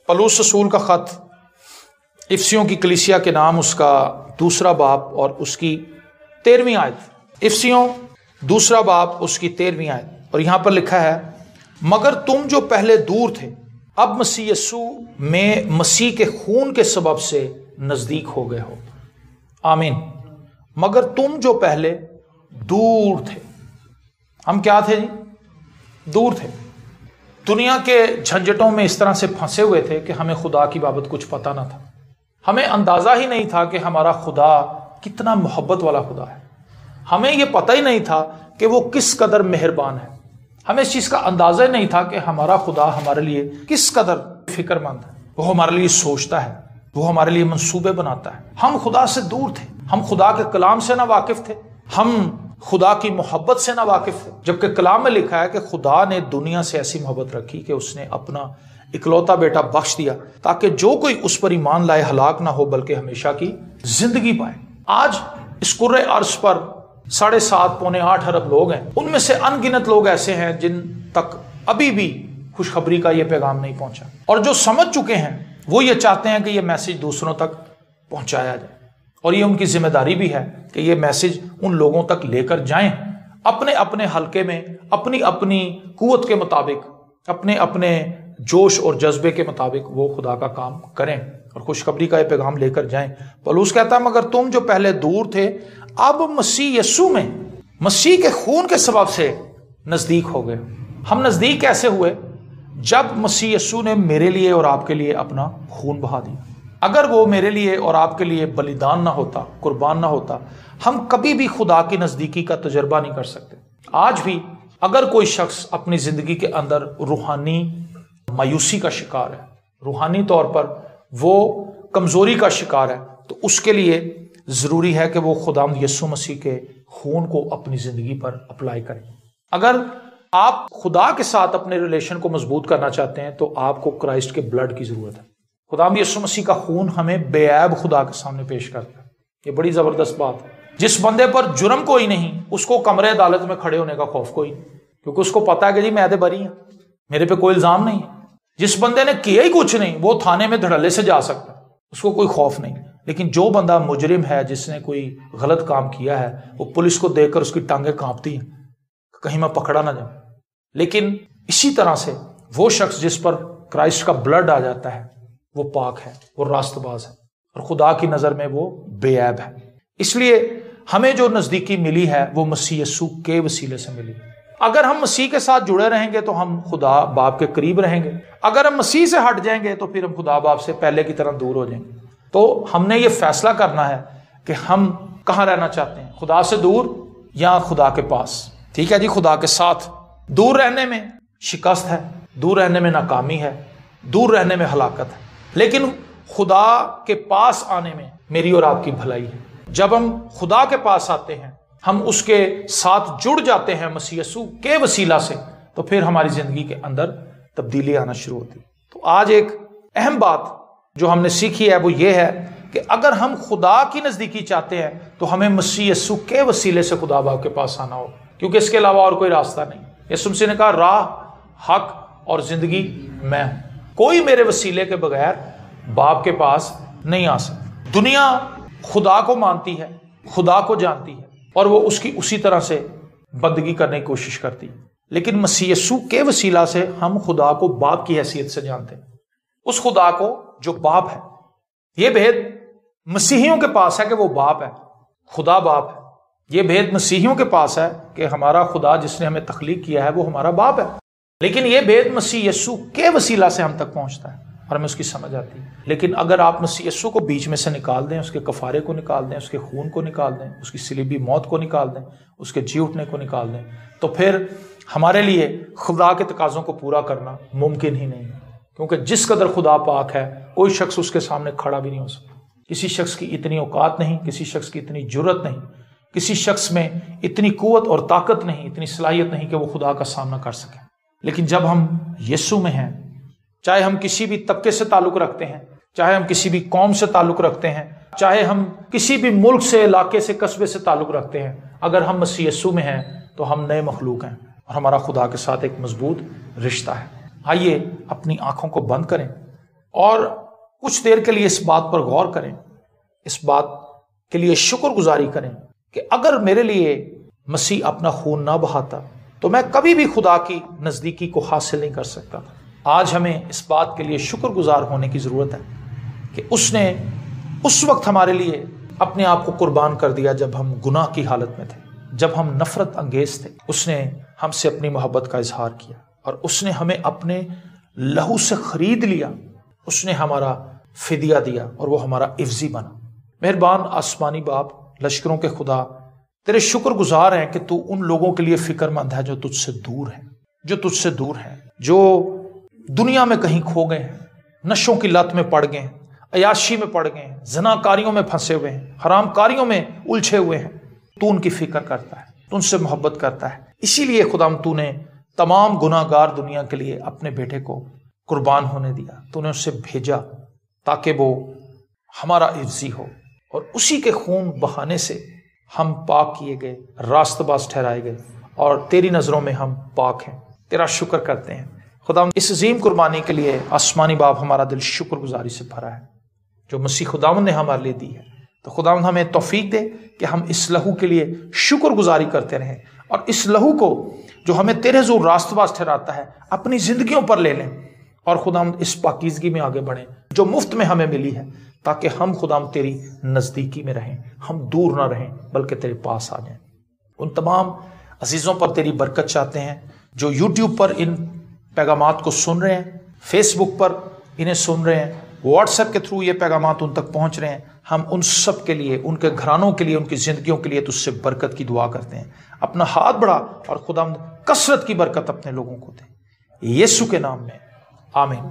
पौलुस रसूल का खत इफसियों की कलीसिया के नाम, उसका दूसरा बाब और उसकी 13वीं आयत। इफसियों दूसरा बाब उसकी 13वीं आयत, और यहां पर लिखा है, मगर तुम जो पहले दूर थे अब मसीह यीशु में मसीह के खून के सबब से नजदीक हो गए हो। आमीन। मगर तुम जो पहले दूर थे, हम क्या थे जी? दूर थे। दुनिया के झंझटों में इस तरह से फंसे हुए थे कि हमें खुदा की बाबत कुछ पता ना था। हमें अंदाजा ही नहीं था कि हमारा खुदा कितना मोहब्बत वाला खुदा है। हमें यह पता ही नहीं था कि वो किस कदर मेहरबान है। हमें इस चीज का अंदाजा ही नहीं था कि हमारा खुदा हमारे लिए किस कदर फिक्रमंद है। वो हमारे लिए सोचता है, वो हमारे लिए मंसूबे बनाता है। हम खुदा से दूर थे, हम खुदा के कलाम से ना वाकिफ थे, हम खुदा की मोहब्बत से ना वाकिफ थे। जबकि कलाम में लिखा है कि खुदा ने दुनिया से ऐसी मोहब्बत रखी कि उसने अपना इकलौता बेटा बख्श दिया ताकि जो कोई उस पर ईमान लाए हलाक ना हो बल्कि हमेशा की जिंदगी पाए। आज इस कुर्रे अर्श पर 7.5 पौने 8 अरब लोग हैं। उनमें से अनगिनत लोग ऐसे हैं जिन तक अभी भी खुशखबरी का यह पैगाम नहीं पहुंचा, और जो समझ चुके हैं वो ये चाहते हैं कि यह मैसेज दूसरों तक पहुंचाया जाए, और ये उनकी जिम्मेदारी भी है कि ये मैसेज उन लोगों तक लेकर जाएं, अपने अपने हलके में अपनी अपनी कुव्वत के मुताबिक, अपने अपने जोश और जज्बे के मुताबिक वो खुदा का काम करें और खुशखबरी का ये पैगाम लेकर जाएं। पौलुस कहता है, मगर तुम जो पहले दूर थे अब मसीह यीशु में मसीह के खून के सबब से नजदीक हो गए। हम नजदीक कैसे हुए? जब मसीह यीशु ने मेरे लिए और आपके लिए अपना खून बहा दिया। अगर वो मेरे लिए और आपके लिए बलिदान ना होता, कुर्बान ना होता, हम कभी भी खुदा की नजदीकी का तजर्बा नहीं कर सकते। आज भी अगर कोई शख्स अपनी जिंदगी के अंदर रूहानी मायूसी का शिकार है, रूहानी तौर पर वो कमजोरी का शिकार है, तो उसके लिए जरूरी है कि वो खुदावंद यीशु मसीह के खून को अपनी जिंदगी पर अप्लाई करें। अगर आप खुदा के साथ अपने रिलेशन को मजबूत करना चाहते हैं तो आपको क्राइस्ट के ब्लड की जरूरत है। खुदावंद यीशु मसीह का खून हमें बेऐब खुदा के सामने पेश करता है। ये बड़ी जबरदस्त बात है। जिस बंदे पर जुर्म कोई नहीं, उसको कमरे अदालत में खड़े होने का खौफ कोई नहीं, क्योंकि उसको पता है कि जी मैं तो बरी हूं, मेरे पे कोई इल्जाम नहीं है। जिस बंदे ने किया ही कुछ नहीं, वो थाने में धड़ल्ले से जा सकता है, उसको कोई खौफ नहीं। लेकिन जो बंदा मुजरिम है, जिसने कोई गलत काम किया है, वो पुलिस को देखकर उसकी टांगें कांपती हैं, कहीं मैं पकड़ा ना जाऊं। लेकिन इसी तरह से वो शख्स जिस पर क्राइस्ट का ब्लड आ जाता है वो पाक है, वो रास्तबाज है, और खुदा की नजर में वो बेऐब है। इसलिए हमें जो नजदीकी मिली है वो मसीह यीशु के वसीले से मिली। अगर हम मसीह के साथ जुड़े रहेंगे तो हम खुदा बाप के करीब रहेंगे। अगर हम मसीह से हट जाएंगे तो फिर हम खुदा बाप से पहले की तरह दूर हो जाएंगे। तो हमने ये फैसला करना है कि हम कहाँ रहना चाहते हैं, खुदा से दूर या खुदा के पास। ठीक है जी, खुदा के साथ दूर रहने में शिकस्त है, दूर रहने में नाकामी है, दूर रहने में हलाकत है, लेकिन खुदा के पास आने में मेरी और आपकी भलाई है। जब हम खुदा के पास आते हैं, हम उसके साथ जुड़ जाते हैं मसीह यीशु के वसीला से, तो फिर हमारी जिंदगी के अंदर तब्दीली आना शुरू होती है। तो आज एक अहम बात जो हमने सीखी है वो ये है कि अगर हम खुदा की नजदीकी चाहते हैं तो हमें मसीह यीशु के वसीले से खुदा बाप के पास आना होगा, क्योंकि इसके अलावा और कोई रास्ता नहीं। यीशु मसीह ने कहा, राह, हक और जिंदगी मैं हूं, कोई मेरे वसीले के बगैर बाप के पास नहीं आ सकता। दुनिया खुदा को मानती है, खुदा को जानती है, और वो उसकी उसी तरह से बंदगी करने की कोशिश करती है। लेकिन मसीह यीशु के वसीला से हम खुदा को बाप की हैसियत से जानते हैं, उस खुदा को जो बाप है। यह भेद मसीहियों के पास है कि वो बाप है, खुदा बाप है। यह भेद मसीहियों के पास है कि हमारा खुदा जिसने हमें तख्लीक किया है वो हमारा बाप है। लेकिन यह भेद मसीह यीशु के वसीला से हम तक पहुंचता है और हमें उसकी समझ आती है। लेकिन अगर आप मसीह यीशु को बीच में से निकाल दें, उसके कफारे को निकाल दें, उसके खून को निकाल दें, उसकी सलीबी मौत को निकाल दें, उसके जी उठने को निकाल दें, तो फिर हमारे लिए खुदा के तकाज़ों को पूरा करना मुमकिन ही नहीं है। क्योंकि जिस कदर खुदा पाक है, कोई शख्स उसके सामने खड़ा भी नहीं हो सकता। किसी शख्स की इतनी औकात नहीं, किसी शख्स की इतनी जुर्रत नहीं, किसी शख्स में इतनी कुव्वत और ताकत नहीं, इतनी सलाहियत नहीं कि वो खुदा का सामना कर सके। लेकिन जब हम यीशु में हैं, चाहे हम किसी भी तबके से ताल्लुक रखते हैं, चाहे हम किसी भी कौम से ताल्लुक रखते हैं, चाहे हम किसी भी मुल्क से, इलाके से, कस्बे से ताल्लुक रखते हैं, अगर हम मसीह यीशु में हैं तो हम नए मखलूक हैं और हमारा खुदा के साथ एक मजबूत रिश्ता है। आइए अपनी आंखों को बंद करें اور کچھ دیر کے لیے اس بات پر غور کریں، اس بات کے لیے شکر گزاری کریں کہ اگر میرے لیے مسیح اپنا خون نہ بہاتا تو میں کبھی بھی خدا کی نزدیکی کو حاصل نہیں کر سکتا تھا۔ آج ہمیں اس بات کے لیے شکر گزار ہونے کی ضرورت ہے کہ اس نے اس وقت ہمارے لیے اپنے آپ کو قربان کر دیا جب ہم گناہ کی حالت میں تھے، جب ہم نفرت انگیز تھے۔ اس نے ہم سے اپنی محبت کا اظہار کیا اور اس نے ہمیں اپنے لہو سے خرید لیا، اس نے ہمارا فدیہ دیا اور وہ ہمارا عوضی بنا۔ مہربان آسمانی باپ، لشکروں کے خدا، تیرے شکر گزار ہیں کہ تو ان لوگوں کے لیے فکر مند ہے جو تجھ سے دور ہیں، جو تجھ سے دور ہیں، جو دنیا میں کہیں کھو گئے ہیں، نشوں کی لت میں پڑ گئے ہیں، عیاشی میں پڑ گئے ہیں، زناکاریوں میں پھنسے ہوئے ہیں، حرام کاریوں میں الجھے ہوئے ہیں۔ تو ان کی فکر کرتا ہے، تو ان سے محبت کرتا ہے۔ اسی لیے خداوند تو نے تمام گناہ گار دنیا کے لیے اپنے بیٹے کو قربان ہونے دیا، تو نے اسے بھیجا تاکہ وہ ہمارا عوضی ہو، اور اسی کے خون بہانے سے ہم پاک کیے گئے، راست باز ٹھہرائے گئے، اور تیری نظروں میں ہم پاک ہیں۔ تیرا شکر کرتے ہیں خداوند، اس عظیم قربانی کے لیے آسمانی باپ ہمارا دل شکر گزاری سے بھرا ہے جو مسیح خداوند نے ہمارے لیے دی ہے۔ تو خداوند ہمیں توفیق دے کہ ہم اس لہو کے لیے شکر گزاری کرتے رہیں، اور اس لہو کو جو ہمیں تیرے حضور راست باز ٹھہراتا ہے اپنی زندگیوں پر لے لیں، اور خداوند اس پاکیزگی میں آگے بڑھیں جو مفت میں ہمیں ملی ہے، تاکہ ہم خداوند تیری نزدیکی میں رہیں، ہم دور نہ رہیں بلکہ تیرے پاس آ جائیں۔ ان تمام عزیزوں پر تیری برکت چاہتے ہیں جو یوٹیوب پر ان پیغامات کو سن رہے ہیں، فیس بک پر انہیں سن رہے ہیں، واٹس ایپ کے تھرو یہ پیغامات ان تک پہنچ رہے ہیں۔ ہم ان سب کے لیے، ان کے گھرانوں کے لیے، ان کی زندگیوں کے لیے تجھ سے برکت کی دعا کرتے ہیں۔ اپنا ہاتھ بڑھا اور خداوند کثرت کی برکت اپنے لوگوں کو دے، یسوع کے نام میں آمین۔